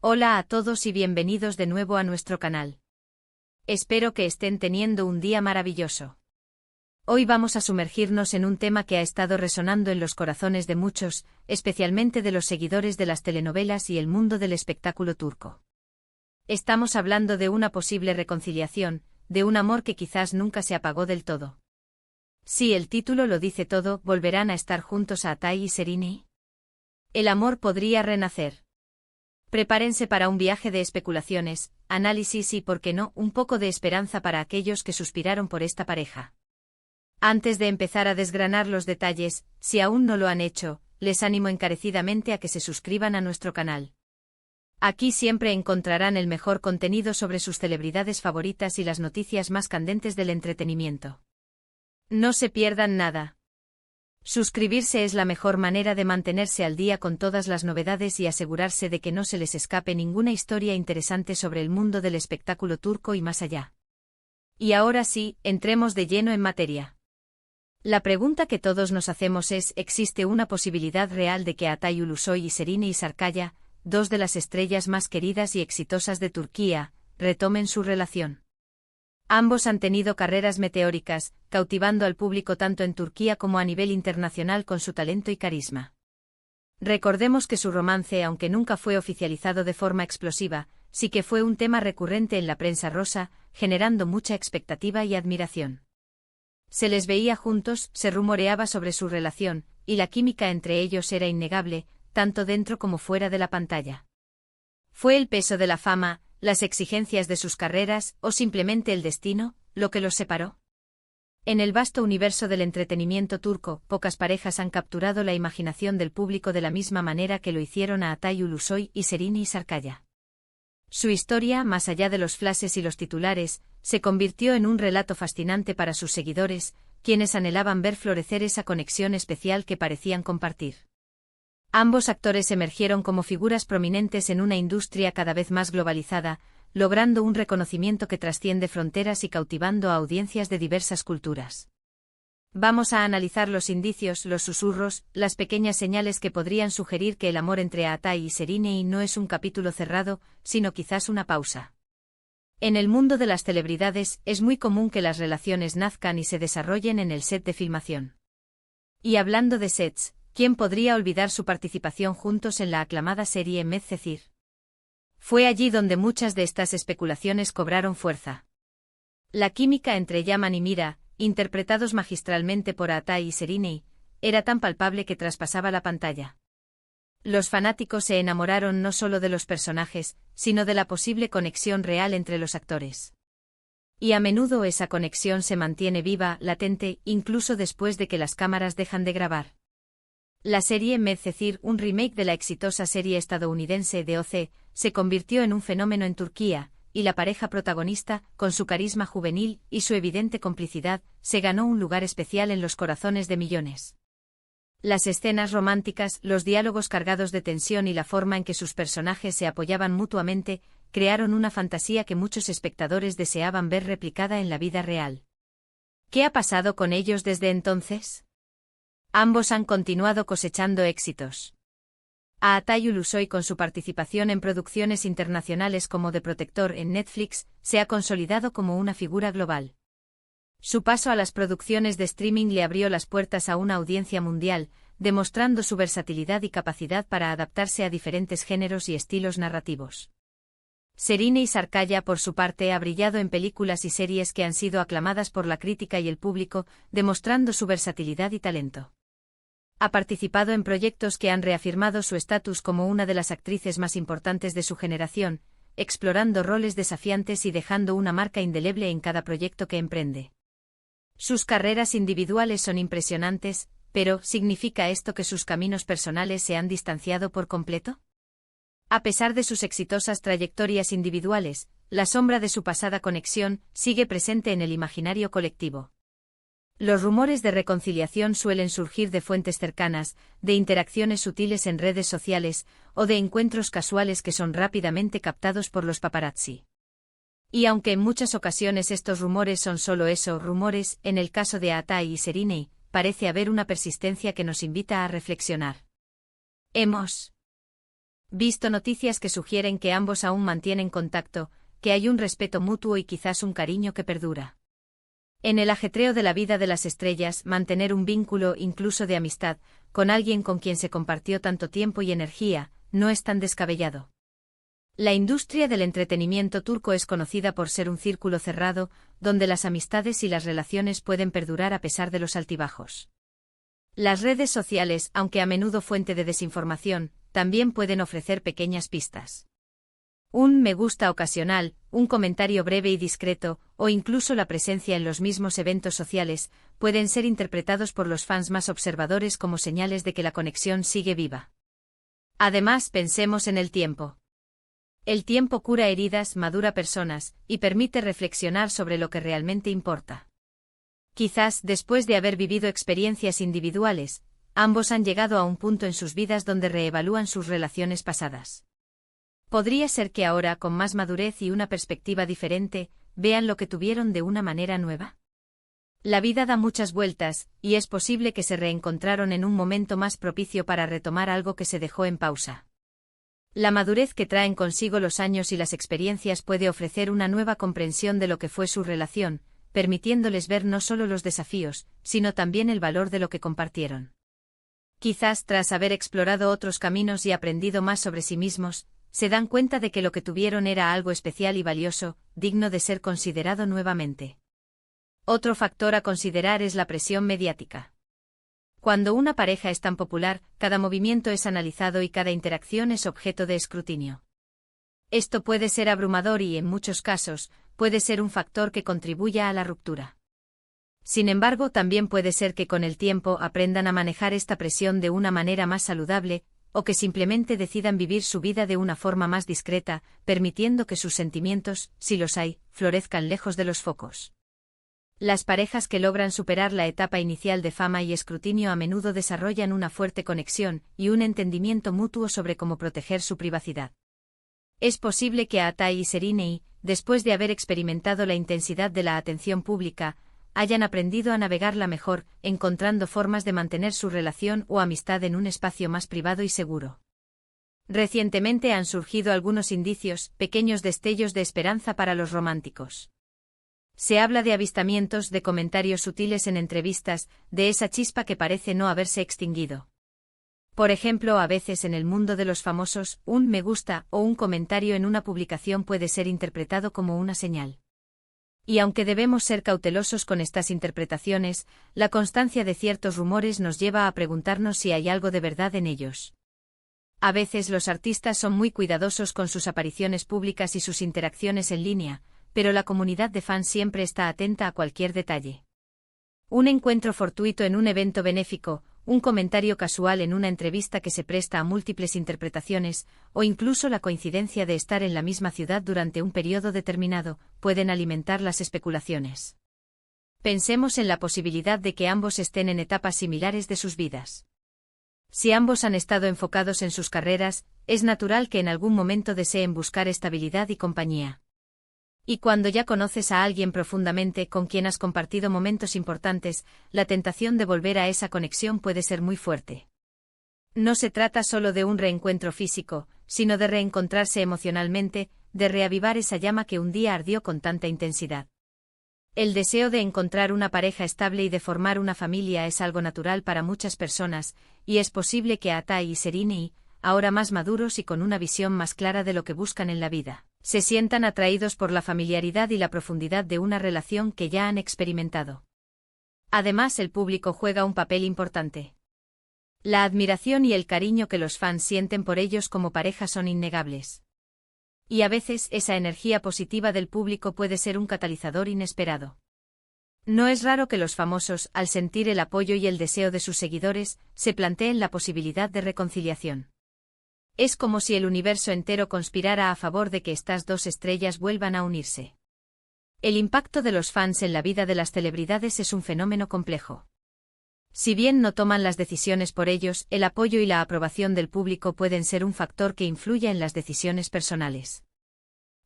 Hola a todos y bienvenidos de nuevo a nuestro canal. Espero que estén teniendo un día maravilloso. Hoy vamos a sumergirnos en un tema que ha estado resonando en los corazones de muchos, especialmente de los seguidores de las telenovelas y el mundo del espectáculo turco. Estamos hablando de una posible reconciliación, de un amor que quizás nunca se apagó del todo. Si el título lo dice todo, ¿volverán a estar juntos Atay y Serenay? El amor podría renacer. Prepárense para un viaje de especulaciones, análisis y, por qué no, un poco de esperanza para aquellos que suspiraron por esta pareja. Antes de empezar a desgranar los detalles, si aún no lo han hecho, les animo encarecidamente a que se suscriban a nuestro canal. Aquí siempre encontrarán el mejor contenido sobre sus celebridades favoritas y las noticias más candentes del entretenimiento. No se pierdan nada. Suscribirse es la mejor manera de mantenerse al día con todas las novedades y asegurarse de que no se les escape ninguna historia interesante sobre el mundo del espectáculo turco y más allá. Y ahora sí, entremos de lleno en materia. La pregunta que todos nos hacemos es: ¿existe una posibilidad real de que Atay Ulusoy y Serenay Sarıkaya, dos de las estrellas más queridas y exitosas de Turquía, retomen su relación? Ambos han tenido carreras meteóricas, cautivando al público tanto en Turquía como a nivel internacional con su talento y carisma. Recordemos que su romance, aunque nunca fue oficializado de forma explosiva, sí que fue un tema recurrente en la prensa rosa, generando mucha expectativa y admiración. Se les veía juntos, se rumoreaba sobre su relación, y la química entre ellos era innegable, tanto dentro como fuera de la pantalla. ¿Fue el peso de la fama, las exigencias de sus carreras, o simplemente el destino, lo que los separó? En el vasto universo del entretenimiento turco, pocas parejas han capturado la imaginación del público de la misma manera que lo hicieron a Atay Ulusoy y Serenay Sarıkaya. Su historia, más allá de los flashes y los titulares, se convirtió en un relato fascinante para sus seguidores, quienes anhelaban ver florecer esa conexión especial que parecían compartir. Ambos actores emergieron como figuras prominentes en una industria cada vez más globalizada, logrando un reconocimiento que trasciende fronteras y cautivando a audiencias de diversas culturas. Vamos a analizar los indicios, los susurros, las pequeñas señales que podrían sugerir que el amor entre Atay y Serenay no es un capítulo cerrado, sino quizás una pausa. En el mundo de las celebridades, es muy común que las relaciones nazcan y se desarrollen en el set de filmación. Y hablando de sets, ¿quién podría olvidar su participación juntos en la aclamada serie Medcezir? Fue allí donde muchas de estas especulaciones cobraron fuerza. La química entre Yaman y Mira, interpretados magistralmente por Atay y Serenay, era tan palpable que traspasaba la pantalla. Los fanáticos se enamoraron no solo de los personajes, sino de la posible conexión real entre los actores. Y a menudo esa conexión se mantiene viva, latente, incluso después de que las cámaras dejan de grabar. La serie Medcezir, un remake de la exitosa serie estadounidense de OC, se convirtió en un fenómeno en Turquía, y la pareja protagonista, con su carisma juvenil y su evidente complicidad, se ganó un lugar especial en los corazones de millones. Las escenas románticas, los diálogos cargados de tensión y la forma en que sus personajes se apoyaban mutuamente, crearon una fantasía que muchos espectadores deseaban ver replicada en la vida real. ¿Qué ha pasado con ellos desde entonces? Ambos han continuado cosechando éxitos. A Atay Ulusoy, con su participación en producciones internacionales como The Protector en Netflix, se ha consolidado como una figura global. Su paso a las producciones de streaming le abrió las puertas a una audiencia mundial, demostrando su versatilidad y capacidad para adaptarse a diferentes géneros y estilos narrativos. Serenay Sarıkaya, por su parte, ha brillado en películas y series que han sido aclamadas por la crítica y el público, demostrando su versatilidad y talento. Ha participado en proyectos que han reafirmado su estatus como una de las actrices más importantes de su generación, explorando roles desafiantes y dejando una marca indeleble en cada proyecto que emprende. Sus carreras individuales son impresionantes, pero ¿significa esto que sus caminos personales se han distanciado por completo? A pesar de sus exitosas trayectorias individuales, la sombra de su pasada conexión sigue presente en el imaginario colectivo. Los rumores de reconciliación suelen surgir de fuentes cercanas, de interacciones sutiles en redes sociales, o de encuentros casuales que son rápidamente captados por los paparazzi. Y aunque en muchas ocasiones estos rumores son solo eso, rumores, en el caso de Atay y Serenay, parece haber una persistencia que nos invita a reflexionar. Hemos Visto noticias que sugieren que ambos aún mantienen contacto, que hay un respeto mutuo y quizás un cariño que perdura. En el ajetreo de la vida de las estrellas, mantener un vínculo, incluso de amistad, con alguien con quien se compartió tanto tiempo y energía, no es tan descabellado. La industria del entretenimiento turco es conocida por ser un círculo cerrado, donde las amistades y las relaciones pueden perdurar a pesar de los altibajos. Las redes sociales, aunque a menudo fuente de desinformación, también pueden ofrecer pequeñas pistas. Un me gusta ocasional, un comentario breve y discreto, o incluso la presencia en los mismos eventos sociales, pueden ser interpretados por los fans más observadores como señales de que la conexión sigue viva. Además, pensemos en el tiempo. El tiempo cura heridas, madura personas, y permite reflexionar sobre lo que realmente importa. Quizás, después de haber vivido experiencias individuales, ambos han llegado a un punto en sus vidas donde reevalúan sus relaciones pasadas. Podría ser que ahora, con más madurez y una perspectiva diferente, vean lo que tuvieron de una manera nueva. La vida da muchas vueltas, y es posible que se reencontraron en un momento más propicio para retomar algo que se dejó en pausa. La madurez que traen consigo los años y las experiencias puede ofrecer una nueva comprensión de lo que fue su relación, permitiéndoles ver no solo los desafíos, sino también el valor de lo que compartieron. Quizás tras haber explorado otros caminos y aprendido más sobre sí mismos, se dan cuenta de que lo que tuvieron era algo especial y valioso, digno de ser considerado nuevamente. Otro factor a considerar es la presión mediática. Cuando una pareja es tan popular, cada movimiento es analizado y cada interacción es objeto de escrutinio. Esto puede ser abrumador y, en muchos casos, puede ser un factor que contribuya a la ruptura. Sin embargo, también puede ser que con el tiempo aprendan a manejar esta presión de una manera más saludable, o que simplemente decidan vivir su vida de una forma más discreta, permitiendo que sus sentimientos, si los hay, florezcan lejos de los focos. Las parejas que logran superar la etapa inicial de fama y escrutinio a menudo desarrollan una fuerte conexión y un entendimiento mutuo sobre cómo proteger su privacidad. Es posible que Atay y Seriney, después de haber experimentado la intensidad de la atención pública, hayan aprendido a navegarla mejor, encontrando formas de mantener su relación o amistad en un espacio más privado y seguro. Recientemente han surgido algunos indicios, pequeños destellos de esperanza para los románticos. Se habla de avistamientos, de comentarios sutiles en entrevistas, de esa chispa que parece no haberse extinguido. Por ejemplo, a veces en el mundo de los famosos, un me gusta o un comentario en una publicación puede ser interpretado como una señal. Y aunque debemos ser cautelosos con estas interpretaciones, la constancia de ciertos rumores nos lleva a preguntarnos si hay algo de verdad en ellos. A veces los artistas son muy cuidadosos con sus apariciones públicas y sus interacciones en línea, pero la comunidad de fans siempre está atenta a cualquier detalle. Un encuentro fortuito en un evento benéfico, un comentario casual en una entrevista que se presta a múltiples interpretaciones, o incluso la coincidencia de estar en la misma ciudad durante un periodo determinado, pueden alimentar las especulaciones. Pensemos en la posibilidad de que ambos estén en etapas similares de sus vidas. Si ambos han estado enfocados en sus carreras, es natural que en algún momento deseen buscar estabilidad y compañía. Y cuando ya conoces a alguien profundamente con quien has compartido momentos importantes, la tentación de volver a esa conexión puede ser muy fuerte. No se trata solo de un reencuentro físico, sino de reencontrarse emocionalmente, de reavivar esa llama que un día ardió con tanta intensidad. El deseo de encontrar una pareja estable y de formar una familia es algo natural para muchas personas, y es posible que Atay y Seriney, ahora más maduros y con una visión más clara de lo que buscan en la vida, se sientan atraídos por la familiaridad y la profundidad de una relación que ya han experimentado. Además, el público juega un papel importante. La admiración y el cariño que los fans sienten por ellos como pareja son innegables. Y a veces esa energía positiva del público puede ser un catalizador inesperado. No es raro que los famosos, al sentir el apoyo y el deseo de sus seguidores, se planteen la posibilidad de reconciliación. Es como si el universo entero conspirara a favor de que estas dos estrellas vuelvan a unirse. El impacto de los fans en la vida de las celebridades es un fenómeno complejo. Si bien no toman las decisiones por ellos, el apoyo y la aprobación del público pueden ser un factor que influya en las decisiones personales.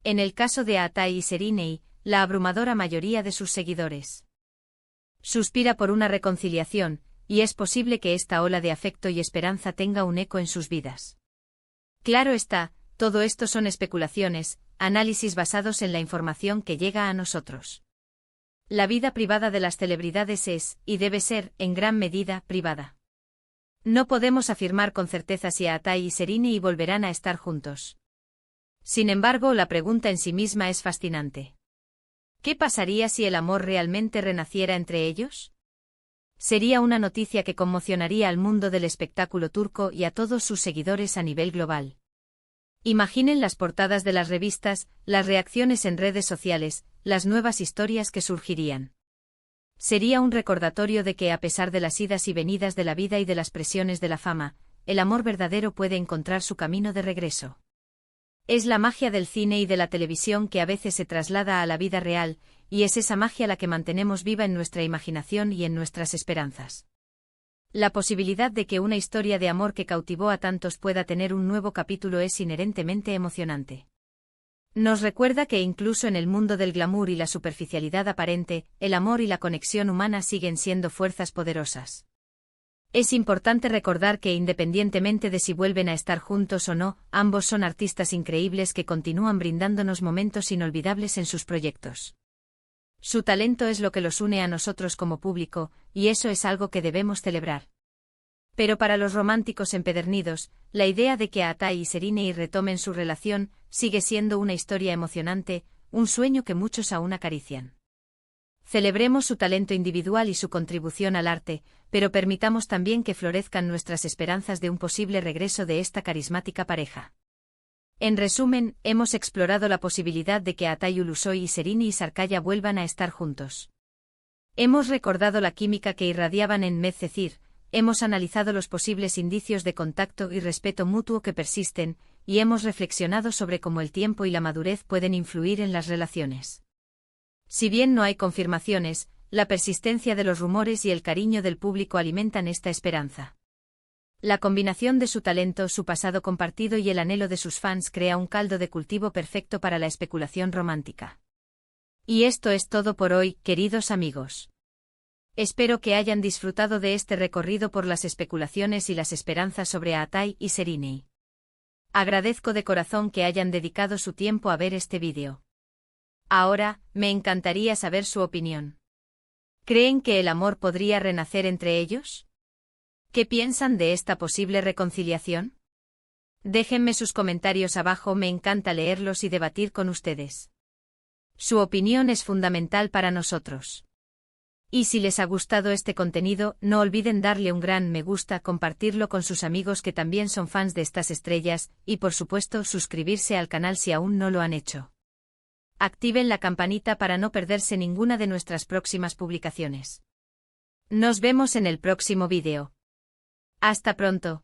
En el caso de Atay y Seriney, la abrumadora mayoría de sus seguidores suspira por una reconciliación, y es posible que esta ola de afecto y esperanza tenga un eco en sus vidas. Claro está, todo esto son especulaciones, análisis basados en la información que llega a nosotros. La vida privada de las celebridades es, y debe ser, en gran medida, privada. No podemos afirmar con certeza si Atai y Serrini volverán a estar juntos. Sin embargo, la pregunta en sí misma es fascinante. ¿Qué pasaría si el amor realmente renaciera entre ellos? Sería una noticia que conmocionaría al mundo del espectáculo turco y a todos sus seguidores a nivel global. Imaginen las portadas de las revistas, las reacciones en redes sociales, las nuevas historias que surgirían. Sería un recordatorio de que a pesar de las idas y venidas de la vida y de las presiones de la fama, el amor verdadero puede encontrar su camino de regreso. Es la magia del cine y de la televisión que a veces se traslada a la vida real, y es esa magia la que mantenemos viva en nuestra imaginación y en nuestras esperanzas. La posibilidad de que una historia de amor que cautivó a tantos pueda tener un nuevo capítulo es inherentemente emocionante. Nos recuerda que incluso en el mundo del glamour y la superficialidad aparente, el amor y la conexión humana siguen siendo fuerzas poderosas. Es importante recordar que independientemente de si vuelven a estar juntos o no, ambos son artistas increíbles que continúan brindándonos momentos inolvidables en sus proyectos. Su talento es lo que los une a nosotros como público, y eso es algo que debemos celebrar. Pero para los románticos empedernidos, la idea de que Atai y Serrini retomen su relación sigue siendo una historia emocionante, un sueño que muchos aún acarician. Celebremos su talento individual y su contribución al arte, pero permitamos también que florezcan nuestras esperanzas de un posible regreso de esta carismática pareja. En resumen, hemos explorado la posibilidad de que Atai Ulusoy y Serrini Sarkaya vuelvan a estar juntos. Hemos recordado la química que irradiaban en Medcezir, hemos analizado los posibles indicios de contacto y respeto mutuo que persisten, y hemos reflexionado sobre cómo el tiempo y la madurez pueden influir en las relaciones. Si bien no hay confirmaciones, la persistencia de los rumores y el cariño del público alimentan esta esperanza. La combinación de su talento, su pasado compartido y el anhelo de sus fans crea un caldo de cultivo perfecto para la especulación romántica. Y esto es todo por hoy, queridos amigos. Espero que hayan disfrutado de este recorrido por las especulaciones y las esperanzas sobre Atai y Serrini. Agradezco de corazón que hayan dedicado su tiempo a ver este vídeo. Ahora, me encantaría saber su opinión. ¿Creen que el amor podría renacer entre ellos? ¿Qué piensan de esta posible reconciliación? Déjenme sus comentarios abajo, me encanta leerlos y debatir con ustedes. Su opinión es fundamental para nosotros. Y si les ha gustado este contenido, no olviden darle un gran me gusta, compartirlo con sus amigos que también son fans de estas estrellas, y por supuesto suscribirse al canal si aún no lo han hecho. Activen la campanita para no perderse ninguna de nuestras próximas publicaciones. Nos vemos en el próximo vídeo. Hasta pronto.